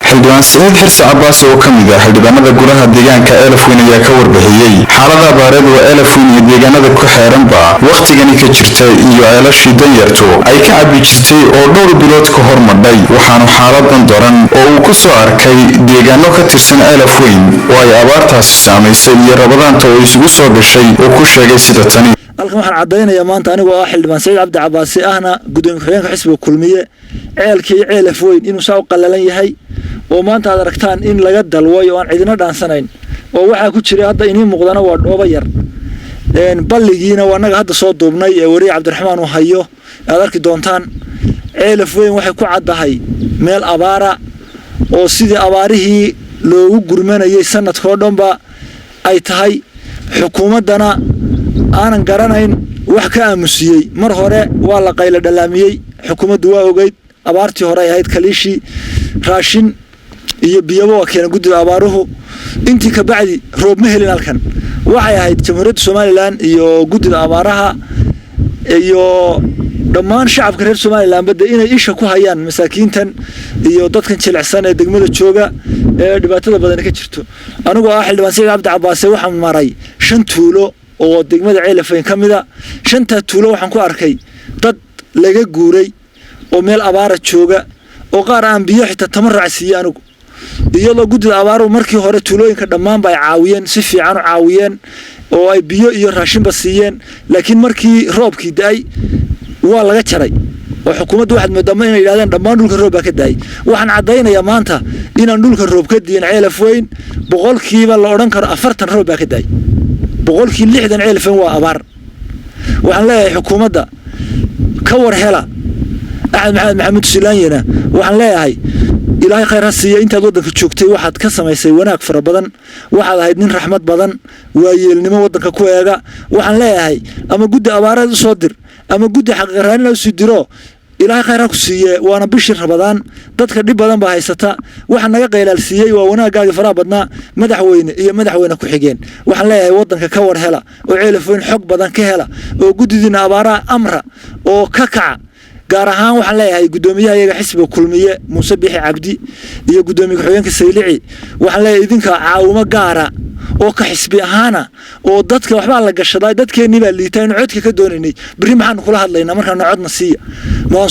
xildhibaan Saciid Xirsi Cabaas oo kamid ah xildhibaanada golaha deegaanka Elafweyn ayaa ka warbixiyay xaaladda abaareed oo Elafweyn iyo deegaanada ku xeeranba waqtigani ka jirtay iyo ceelashii danyartu ay ka cabi jirtay oo dhowr bilood ka hor madhay waxaanu xaaladan daran oo uu ku soo arkay deegaano ka tirsan Elafweyn oo ay abaartaasi saameysay iyo rabadaanta oo isugu soo gashay oo ku sheegay sida tani halkan waxaan cadeynayaa maanta anigoo ah xildhibaan Saciid Cabdi Cabaas ahna gudoomiye ku-xigeenka xisbiga kulmiye ceelkii Elafweyn inuu soo qalalan yahay oo maanta aad aragtaan in laga dalwayo aan cidina dhaansanayn oo waxa ku jira hadda inii muuqdana waa dhooba yar balligiina waa naga hadda soo duubnay ee wariye Cabdiraxmaan uu hayo aad arki doontaan Elafweyn waxay ku cadahay meel abaara oo sidii abaarihii loogu gurmanayay sanadkoo dhanba ay tahay xukuumadana aanan garanayn wax ka aamusiyay mar hore waa la qaylo dhalaamiyay xukuumaddu waa ogeyd abaartii hore ay ahayd kaliishi raashin iyo biyaba waa keenay guddiga abaaruhu intii ka bacdi roob ma helin halkan waxay ahayd jamhuuriyadda Soomaaliland iyo guddiga abaaraha iyo dhammaan shacabka reer Soomaaliland bada inay isha ku hayaan masaakiintan iyo dadkan jilicsan ee degmada jooga ee dhibaatada badan ka jirto anigu ah xildhibaan Saciid Cabdi Cabaas waxaan maray 5 tuulo oo degmada Elafweyn kamida 5 tuulo waxaan ku arkay dad laga guuray oo meel abaara jooga oo qaar aan biyo xitaa tamarracsiiyay anigu iyadoo guddiga abaaruhu markii hore tuulooyinka dhammaan bay caawiyeen si fiican u caawiyeen oo ay biyo iyo raashinba siiyeen laakiin markii roobkii daay waa laga jaray oo xukuumaddu waxaad moodaa inay yiraahdeen dhammaan dhulka roob baa ka daay waxaan cadeynayaa maanta inaan dhulka roob ka diin Elafweyn boqolkiiba la oran karo 40 roob baa ka daay boqolkiiba 60 Elafweyn waa abaar waxaan leeyahay xukuumadda ka war hela Axmed Maxamed Silaanyana waxaan leeyahay ilaahay khayr ha siiyo intaad wadanka joogtay waxaad ka samaysay wanaag fara badan waxaad ahayd nin raxmad badan waayeelnimo wadanka ku eega waxaan leeyahay ama guddi abaarada soo dir ama guddi xaqiraanina soo diro ilaahay khayr ha ku siiyo waana bishii rabadaan dadka dhib badan baa haysata waxa naga qeylaalsiiyay waa wanaagaaga fara badna madaxweyne ku xigeen waxaan leeyahay wadanka ka war hela oo Elafweyn xog badan ka hela oo guddidina abaaraha amra oo ka kaca gaar ahaan waxaan leeyahay gudoomiyaha xisbiga kulmiye Muuse Bixi Cabdi iyo gudoomiye ku-xigeenka Saylici waxaan leeyahay idinka caawimo gaara oo ka xisbi ahaana oo dadka waxba la gashaday dadkeenii baa liitaan codka ka doonaynay bari maxaan kula hadlaynaa markaan codna siiya waan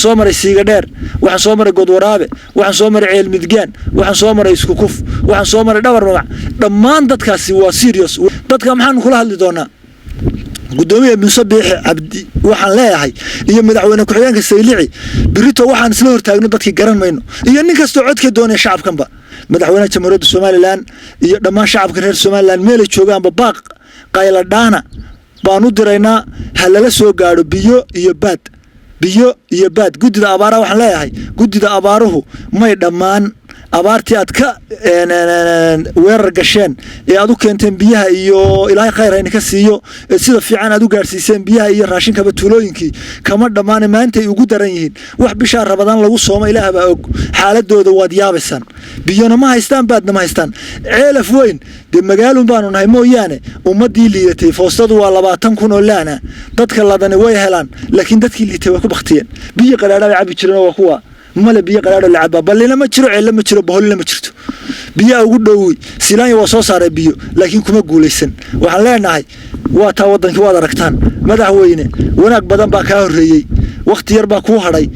soo maray siiga dheer waxaan soo maray godwaraabe waxaan soo maray ceel midgaan waxaan soo maray isku kuf waxaan soo maray dhawr magac dhammaan dadkaasi waa serious dadka maxaan kula hadli doonaa gudoomiye Muuse Bixi Cabdi waxaan leeyahay iyo madaxweyne ku-xigeenka Saylici birito waxaan isla hortaagno dadkii garan mayno iyo nin kasta codka doonaya shacabkanba madaxweynaha jamhuuriyadda Soomaaliland iyo dhammaan shacabka reer Soomaaliland meel ay joogaanba baaq qayla dhaana baan u diraynaa halala soo gaaro biyo iyo baad guddiga abaaraha waxaan leeyahay guddiga abaaruhu may dhammaan abaartii aad ka weerar gasheen ee aad u keenteen biyaha iyo ilaahay khayr hayna ka siiyo sida fiican aad u gaarsiiseen biyaha iyo raashinka tuulooyinkii kama dhamaan maanta ay ugu daran yihiin wax bisha rabadaan lagu soomo ilaahay baa og xaaladooda waad yaabaysan biyana ma haystaan baadna ma haystaan Elafweyn de magaalun baanu nahay mooyaane ummadii liidatay foostadu waa 20,000 oo laana dadka ladana way helaan laakiin dadkii liitay way ku baqtiyeen biyo qaraadha ay cabi jireen waa kuwa mala biyo qaraadho la caba balina ma jiro ceel ma jiro boholina ma jirto biyo ugu dhowey Silaanya waa soo saaray biyo laakiin kuma guuleysan waxaan leenahay waa taa wadanka waad aragtaan madaxweyne wanaag badan baa ka horeeyay waqti yar baa ku haray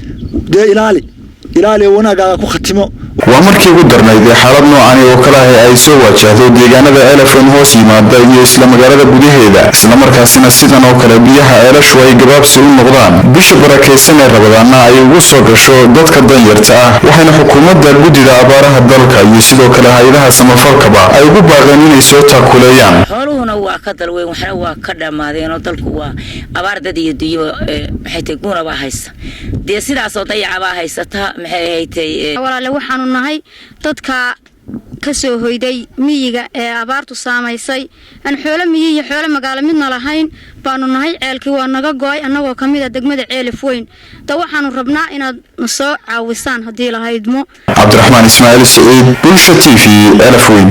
de ilaali wanaagaaga ku khatimo waa markii ugu darnayd xaalad noocan oo kala ay soo wajahdo deegaanada Elafweyn hoos yimaada iyo isla magaalada gudaheeda isla markaasina sidan oo kale biyaha ceelashu ay gabaabsi u noqdaan bisha barakeysan ee rabadaana ay ugu soo gasho dadka danyarta ah waxayna xukuumadda guddiga abaaraha dalka iyo sidoo kale hay'adaha samafalkaba ay ugu baaqeen inay soo taakuleeyaan xooluhuna waa ka dalweyn waxna waa ka dhamaadeen oo dalku waa abaar dad iyo diyo waxay teeguna waa haysa de sidaas oo dayacaba haysata maxay haytay walaal waxaan nahay dadka ka soo hoyday miyiga ee abaartu saameysay aan xoolo miyi iyo xoolo magaalo midna lahayn baanu nahay ceelkii waa naga go'ay anagoo kamid ah degmada Elafweyn waxaanu rabnaa inaad soo caawisaan hadii la haydmo Cabdiraxmaan Ismaaciil Saciid Bulsha TV Elafweyn.